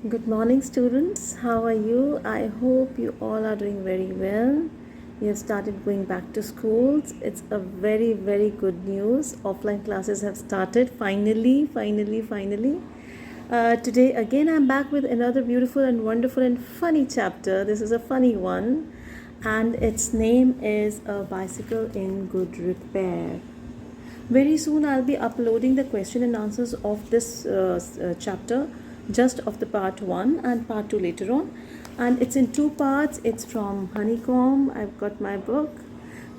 Good morning, students. How are you? I hope you all are doing very well. You have started going back to schools. It's a very, very good news. Offline classes have started. Finally. Today, again, I'm back with another beautiful and wonderful and funny chapter. This is a funny one, and its name is A Bicycle in Good Repair. Very soon, I'll be uploading the question and answers of this chapter, just of the part 1 and part 2 later on. And it's in 2 parts. It's from Honeycomb. I've got my book.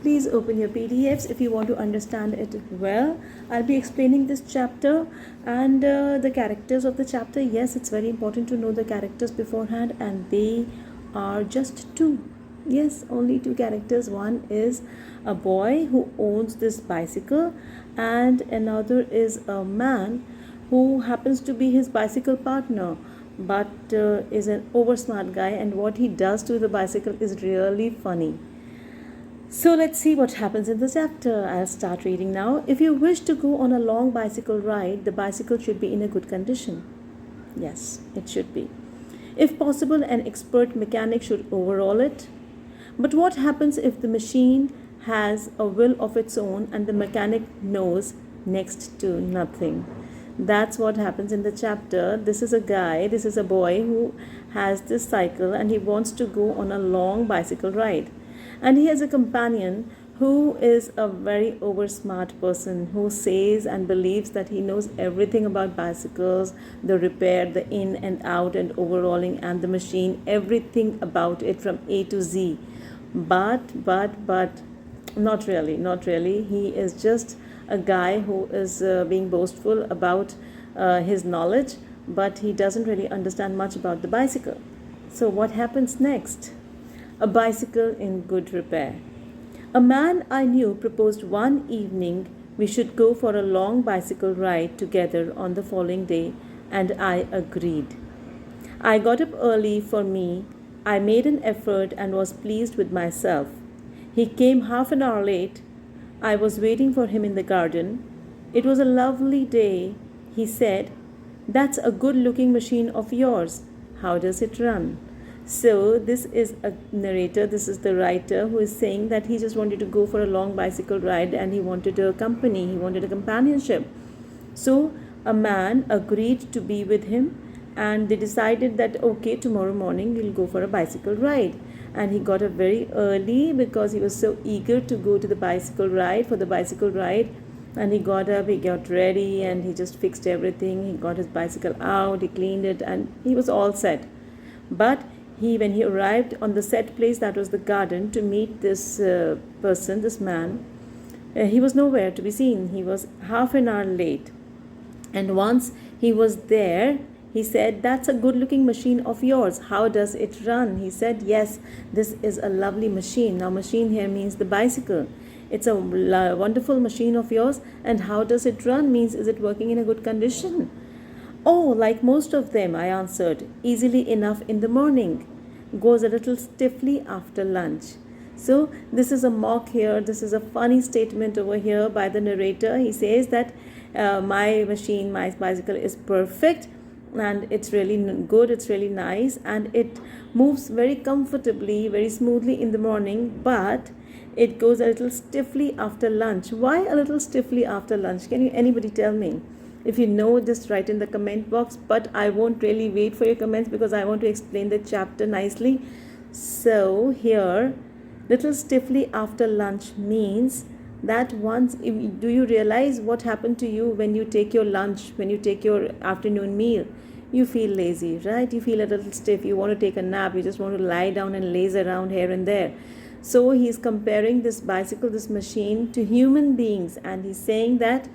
Please open your PDFs if you want to understand it well. I'll be explaining this chapter and the characters of the chapter. Yes, it's very important to know the characters beforehand, and they are just 2. Yes, only 2 characters. One is a boy who owns this bicycle, and another is a man who happens to be his bicycle partner, but is an oversmart guy, and what he does to the bicycle is really funny. So let's see what happens in the chapter. I'll start reading now. If you wish to go on a long bicycle ride, the bicycle should be in a good condition. Yes, it should be. If possible, an expert mechanic should overhaul it. But what happens if the machine has a will of its own and the mechanic knows next to nothing? That's what happens in the chapter. This is a boy who has this cycle and he wants to go on a long bicycle ride. And he has a companion who is a very oversmart person who says and believes that he knows everything about bicycles, the repair, the in and out and overhauling and the machine, everything about it from A to Z. But not really. He is just a guy who is being boastful about his knowledge, but he doesn't really understand much about the bicycle. So what happens next? A bicycle in good repair. A man I knew proposed one evening we should go for a long bicycle ride together on the following day, and I agreed. I got up early for me. I made an effort and was pleased with myself. He came half an hour late. I was waiting for him in the garden. It was a lovely day. He said, "That's a good looking machine of yours. How does it run?" So, this is a narrator, this is the writer who is saying that he just wanted to go for a long bicycle ride and he wanted a company, he wanted a companionship. So, a man agreed to be with him and they decided that okay, tomorrow morning we'll go for a bicycle ride. And he got up very early because he was so eager to go to the bicycle ride, for the bicycle ride. And he got up, he got ready and he just fixed everything. He got his bicycle out, he cleaned it and he was all set. But when he arrived on the set place, that was the garden, to meet this person, this man, he was nowhere to be seen. He was half an hour late. And once he was there, he said, "That's a good looking machine of yours. How does it run?" He said, "Yes, this is a lovely machine." Now, machine here means the bicycle. It's a wonderful machine of yours. And how does it run means, is it working in a good condition? "Oh, like most of them," I answered, "easily enough in the morning. Goes a little stiffly after lunch." So, this is a mock here. This is a funny statement over here by the narrator. He says that my bicycle is perfect and it's really good, it's really nice, and it moves very comfortably, very smoothly in the morning, but it goes a little stiffly after lunch. Why a little stiffly after lunch? Can anybody tell me? If you know, just write in the comment box, but I won't really wait for your comments because I want to explain the chapter nicely. So here, little stiffly after lunch means that do you realize what happened to you when you take your lunch, when you take your afternoon meal? You feel lazy, right? You feel a little stiff. You want to take a nap. You just want to lie down and laze around here and there. So he's comparing this bicycle, this machine, to human beings, and he's saying that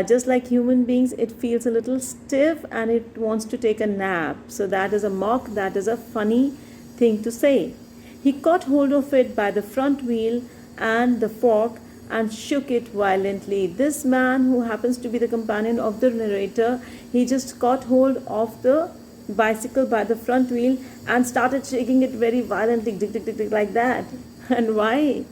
just like human beings, it feels a little stiff and it wants to take a nap. So that is a mock, that is a funny thing to say. He caught hold of it by the front wheel and the fork and shook it violently. This man, who happens to be the companion of the narrator, he just caught hold of the bicycle by the front wheel and started shaking it very violently, like that. And why?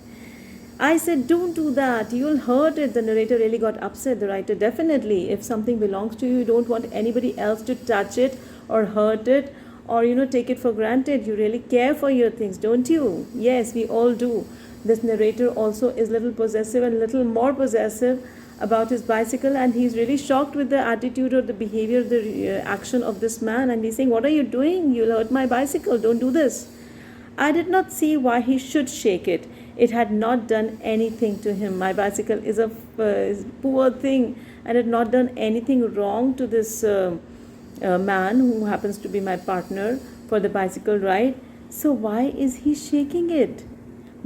I said, "Don't do that. You'll hurt it." The narrator really got upset. The writer, definitely, if something belongs to you, you don't want anybody else to touch it or hurt it or take it for granted. You really care for your things, don't you? Yes, we all do. This narrator also is little possessive and little more possessive about his bicycle, and he's really shocked with the attitude or the behavior, the action of this man, and he's saying, what are you doing? You'll hurt my bicycle, don't do this. I did not see why he should shake it. It had not done anything to him. My bicycle is a poor thing and had not done anything wrong to this man who happens to be my partner for the bicycle ride. So why is he shaking it?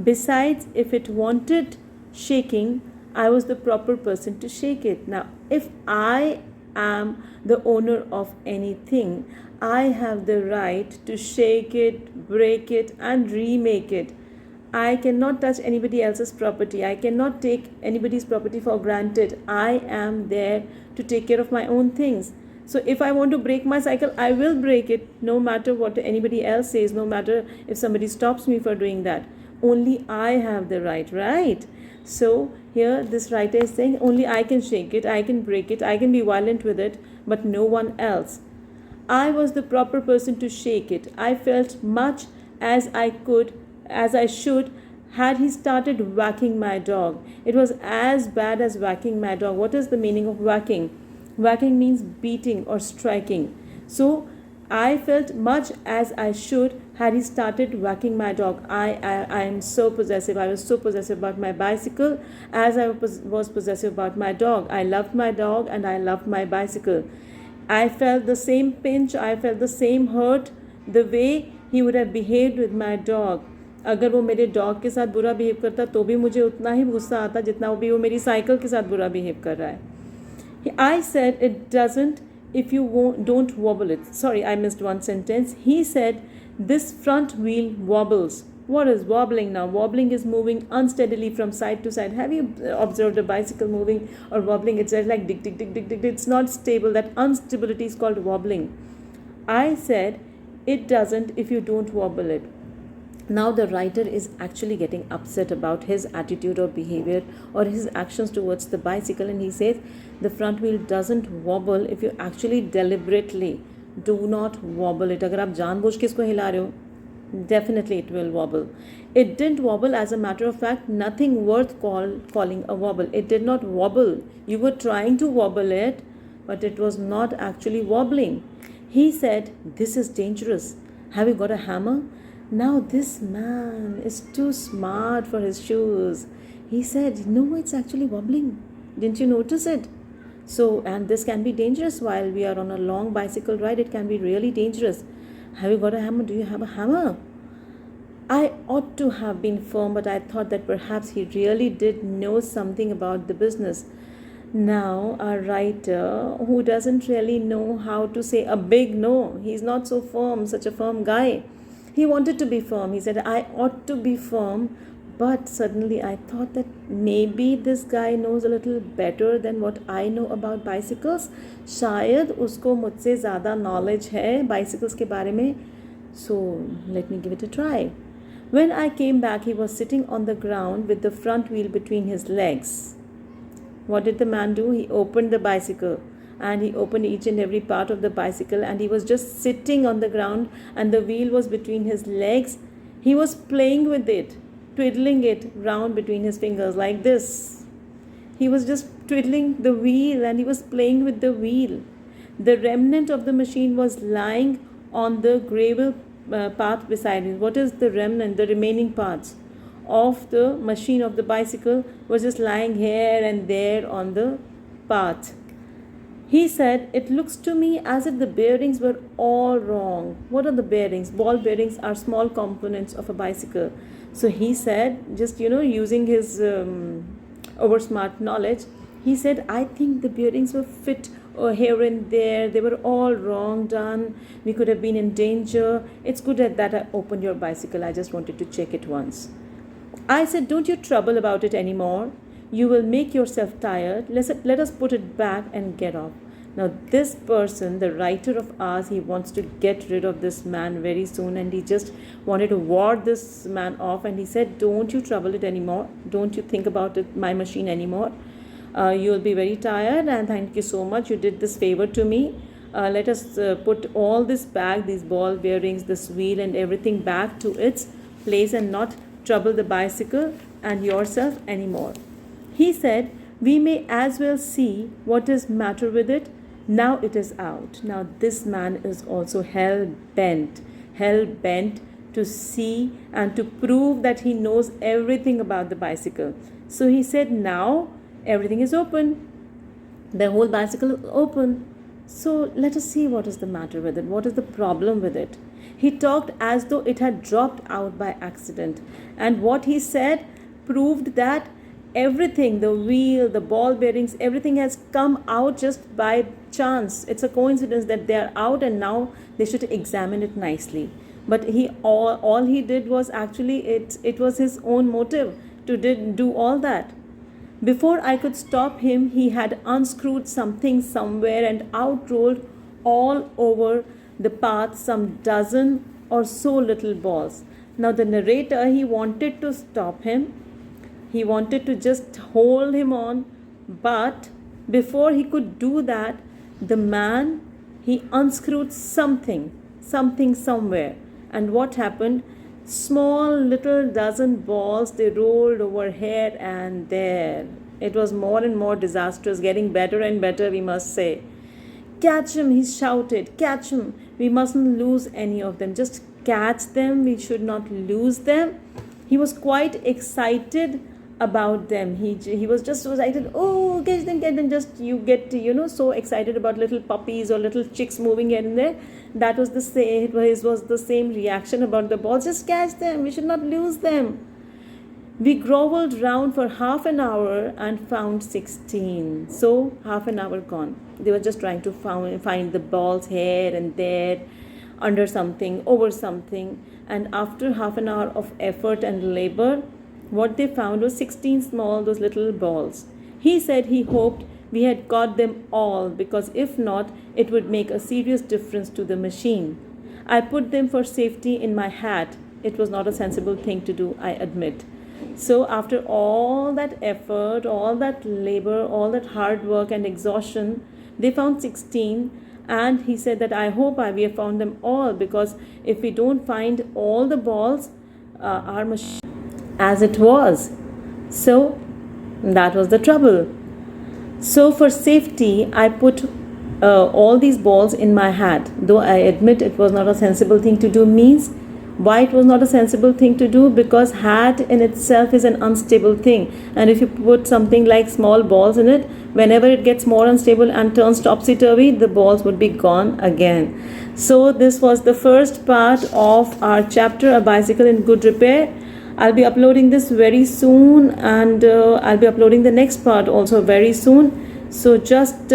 Besides, if it wanted shaking, I was the proper person to shake it. Now, if I am the owner of anything, I have the right to shake it, break it, and remake it. I cannot touch anybody else's property. I cannot take anybody's property for granted. I am there to take care of my own things. So if I want to break my cycle, I will break it, no matter what anybody else says, no matter if somebody stops me for doing that. Only I have the right? So here this writer is saying only I can shake it, I can break it, I can be violent with it, but no one else. I was the proper person to shake it. I felt much as I should had he started whacking my dog. It was as bad as whacking my dog. What is the meaning of whacking? Whacking means beating or striking. So I felt much as I should had he started whacking my dog. I am so possessive. I was so possessive about my bicycle as I was possessive about my dog. I loved my dog and I loved my bicycle. I felt the same pinch, I felt the same hurt the way he would have behaved with my dog. अगर वो मेरे dog के साथ बुरा behave करता तो भी मुझे उतना ही गुस्सा आता जितना भी वो मेरी साइकिल के साथ बुरा बिहेव कर रहा है. I said it doesn't if you don't wobble it. Sorry, I missed one sentence. He said this front wheel wobbles. What is wobbling now? Wobbling is moving unsteadily from side to side. Have you observed a bicycle moving or wobbling? It's like dig, dig, dig, dig, dig. It's not stable. That instability is called wobbling. I said it doesn't if you don't wobble it. Now the writer is actually getting upset about his attitude or behavior or his actions towards the bicycle, and he says the front wheel doesn't wobble if you actually deliberately do not wobble it. अगर आप जानबूझ के इसको हिला रहे हो, definitely it will wobble. It didn't wobble. As a matter of fact, nothing worth calling a wobble. It did not wobble. You were trying to wobble it, but it was not actually wobbling. He said, this is dangerous. Have you got a hammer? Now this man is too smart for his shoes. He said, no, it's actually wobbling. Didn't you notice it? So, and this can be dangerous while we are on a long bicycle ride. It can be really dangerous. Have you got a hammer? Do you have a hammer? I ought to have been firm, but I thought that perhaps he really did know something about the business. Now, a writer who doesn't really know how to say a big no, he's not so firm, such a firm guy. He wanted to be firm. He said, I ought to be firm, but suddenly I thought that maybe this guy knows a little better than what I know about bicycles. शायद उसको मुझसे ज़्यादा knowledge है bicycles के बारे में. So let me give it a try. When I came back, he was sitting on the ground with the front wheel between his legs. What did the man do? He opened the bicycle and he opened each and every part of the bicycle, and he was just sitting on the ground and the wheel was between his legs. He was playing with it, twiddling it round between his fingers like this. He was just twiddling the wheel and he was playing with the wheel. The remnant of the machine was lying on the gravel path beside him. What is the remnant? The remaining parts of the machine of the bicycle was just lying here and there on the path. He said, it looks to me as if the bearings were all wrong. What are the bearings? Ball bearings are small components of a bicycle. So he said, just using his oversmart knowledge, he said, I think the bearings were fit here and there. They were all wrong done. We could have been in danger. It's good that I opened your bicycle. I just wanted to check it once. I said, don't you trouble about it anymore. You will make yourself tired. Let us put it back and get off. Now this person, the writer of ours, he wants to get rid of this man very soon, and he just wanted to ward this man off, and he said, don't you trouble it anymore. Don't you think about it, my machine anymore. You will be very tired, and thank you so much. You did this favor to me. let us put all this back, these ball bearings, this wheel and everything back to its place and not trouble the bicycle and yourself anymore. He said, we may as well see what is matter with it. Now it is out. Now this man is also hell-bent to see and to prove that he knows everything about the bicycle. So he said, now everything is open. The whole bicycle is open. So let us see what is the matter with it. What is the problem with it? He talked as though it had dropped out by accident. And what he said proved that everything, the wheel, the ball bearings, everything has come out just by chance. It's a coincidence that they are out and now they should examine it nicely. But all he did was actually, it was his own motive to do all that. Before I could stop him, he had unscrewed something somewhere and out rolled all over the path some dozen or so little balls. Now the narrator, he wanted to stop him. He wanted to just hold him on. But before he could do that, the man, he unscrewed something somewhere. And what happened? Small little dozen balls, they rolled over here and there. It was more and more disastrous, getting better and better, we must say. Catch him, he shouted. Catch him. We mustn't lose any of them. Just catch them. We should not lose them. He was quite excited about them. He was just so excited. Oh, catch them. Just you get, so excited about little puppies or little chicks moving here and there. That was the same. His was the same reaction about the balls. Just catch them. We should not lose them. We groveled round for half an hour and found 16. So half an hour gone. They were just trying to find the balls here and there, under something, over something. And after half an hour of effort and labor, what they found was 16 small, those little balls. He said he hoped we had got them all, because if not, it would make a serious difference to the machine. I put them for safety in my hat. It was not a sensible thing to do, I admit. So after all that effort, all that labor, all that hard work and exhaustion, they found 16. And he said that I hope we have found them all, because if we don't find all the balls, our machine as it was. So that was the trouble. So for safety, I put all these balls in my hat. Though I admit it was not a sensible thing to do, means why it was not a sensible thing to do? Because hat in itself is an unstable thing. And if you put something like small balls in it, whenever it gets more unstable and turns topsy-turvy, the balls would be gone again. So this was the first part of our chapter, A Bicycle in Good Repair. I'll be uploading this very soon, and I'll be uploading the next part also very soon. So just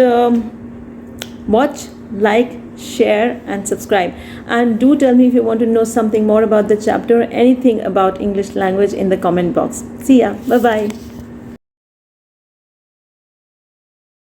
watch, like, share and subscribe, and do tell me if you want to know something more about the chapter or anything about English language in the comment box. See ya. Bye bye.